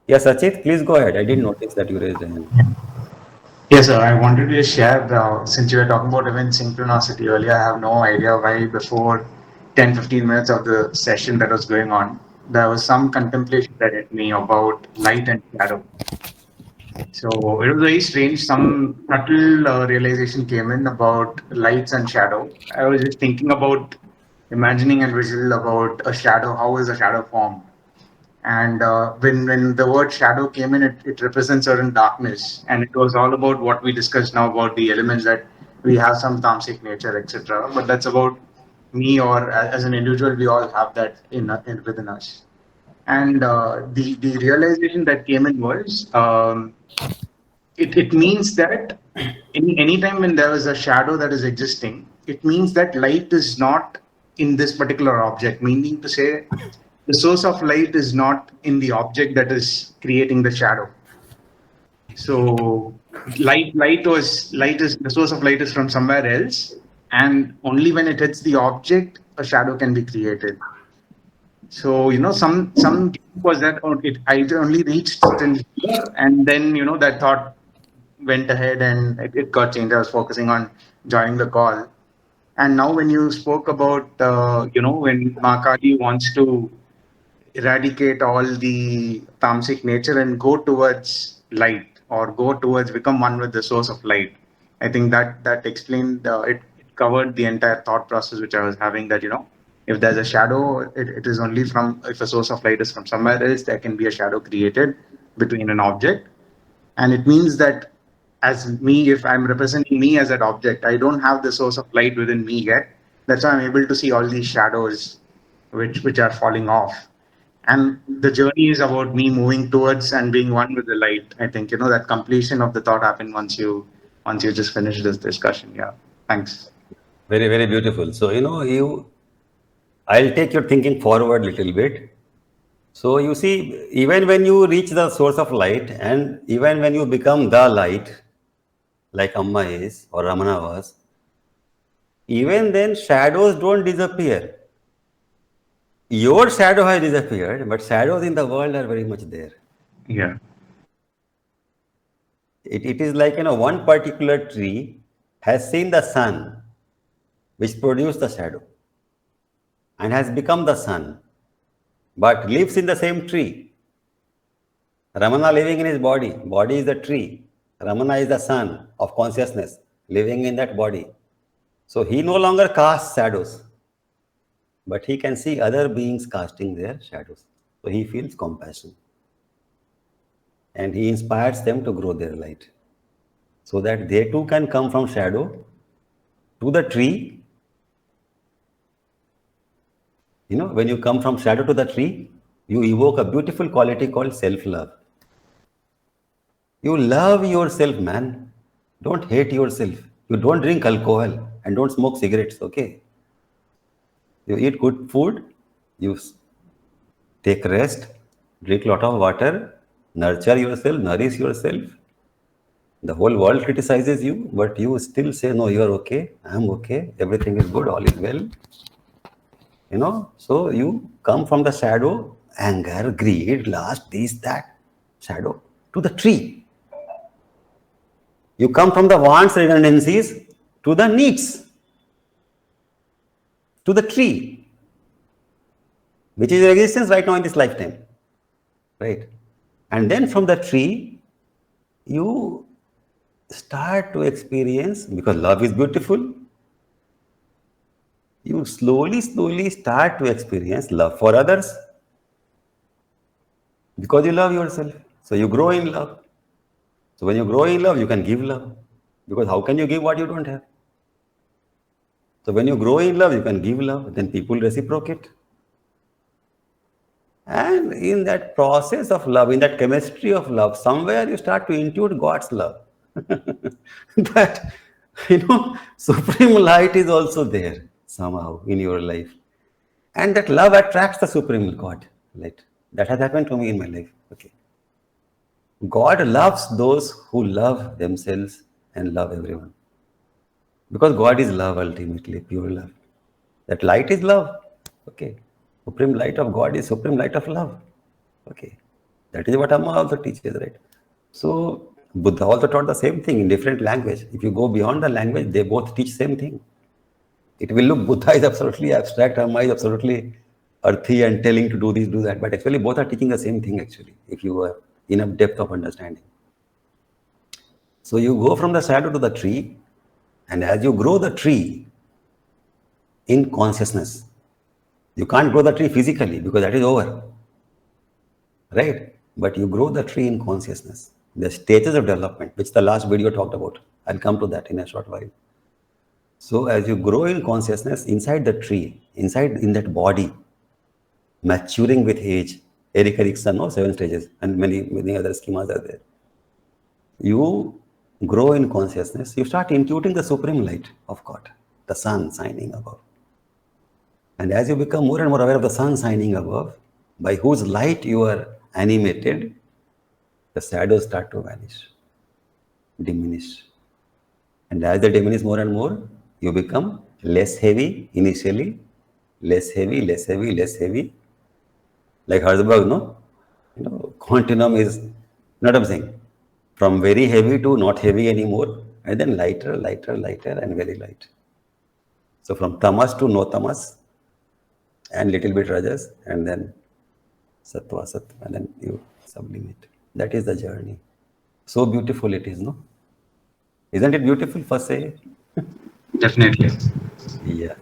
Yes, Sachit, please go ahead. I didn't notice that you raised a hand. Yes, sir. I wanted to just share, since you were talking about event synchronicity earlier, I have no idea why before 10, 15 minutes of the session that was going on, there was some contemplation that hit me about light and shadow. So it was very strange. Some subtle realization came in about lights and shadow. I was just thinking about imagining and visual about a shadow. How is a shadow formed? And when the word shadow came in, it represents certain darkness, and it was all about what we discussed now about the elements that we have some tamasic nature, etc. But that's about me or as an individual, we all have that in within us. And the realization that came in was it means that any time when there is a shadow that is existing, it means that light is not in this particular object, meaning to say the source of light is not in the object that is creating the shadow. So light is the source of light is from somewhere else, and only when it hits the object, a shadow can be created. So some was that I only reached till here, and then that thought went ahead and it got changed. I was focusing on joining the call, and now when you spoke about when Makali wants to eradicate all the tamasic nature and go towards light or go towards become one with the source of light. I think that explained it covered the entire thought process which I was having that if there's a shadow, it is only from if a source of light is from somewhere else, there can be a shadow created between an object. And it means that as me, if I'm representing me as that object, I don't have the source of light within me yet. That's why I'm able to see all these shadows which are falling off. And the journey is about me moving towards and being one with the light. I think that completion of the thought happened once you just finish this discussion. Yeah. Thanks. Very, very beautiful. So, I'll take your thinking forward a little bit. So, you see, even when you reach the source of light and even when you become the light, like Amma is or Ramana was, even then shadows don't disappear. Your shadow has disappeared, but shadows in the world are very much there. Yeah. It is like, one particular tree has seen the sun, which produced the shadow, and has become the sun, but lives in the same tree. Ramana living in his body. Body is the tree. Ramana is the sun of consciousness living in that body. So he no longer casts shadows, but he can see other beings casting their shadows. So he feels compassion and he inspires them to grow their light so that they too can come from shadow to the tree. When you come from shadow to the tree, you evoke a beautiful quality called self love. You love yourself, man. Don't hate yourself. You don't drink alcohol and don't smoke cigarettes, okay? You eat good food, you take rest, drink a lot of water, nurture yourself, nourish yourself. The whole world criticizes you, but you still say, no, you are okay, I'm okay, everything is good, all is well. So you come from the shadow, anger, greed, lust, this, that, shadow, to the tree. You come from the wants, redundancies, to the needs, to the tree, which is in existence right now in this lifetime, right? And then from the tree, you start to experience, because love is beautiful, you slowly, slowly start to experience love for others because you love yourself. So you grow in love. So when you grow in love, you can give love. Because how can you give what you don't have? So when you grow in love, you can give love, then people reciprocate. And in that process of love, in that chemistry of love, somewhere you start to intuit God's love. That, supreme light is also there somehow in your life. And that love attracts the supreme God light. That has happened to me in my life. Okay. God loves those who love themselves and love everyone. Because God is love ultimately, pure love. That light is love. Okay. Supreme light of God is supreme light of love. Okay. That is what Amma also teaches, right? So Buddha also taught the same thing in different language. If you go beyond the language, they both teach same thing. It will look Buddha is absolutely abstract, Amma is absolutely earthy and telling to do this, do that. But actually, both are teaching the same thing, actually, if you have enough depth of understanding. So you go from the shadow to the tree, and as you grow the tree in consciousness, you can't grow the tree physically because that is over, right? But you grow the tree in consciousness. The stages of development, which the last video talked about. I'll come to that in a short while. So as you grow in consciousness inside the tree, inside in that body, maturing with age, Eric Erikson, no, 7 stages, and many other schemas are there. You grow in consciousness, you start intuiting the supreme light of God, the sun shining above. And as you become more and more aware of the sun shining above, by whose light you are animated, the shadows start to vanish, diminish. And as they diminish more and more, you become less heavy initially, less heavy, less heavy, less heavy. Like Herzberg, no? Continuum is not I'm saying. From very heavy to not heavy anymore, and then lighter, lighter, lighter, and very light. So from tamas to no tamas, and little bit rajas, and then sattva, sattva, and then you sublimate. That is the journey. So beautiful it is, no? Isn't it beautiful, first say? Definitely. Yeah.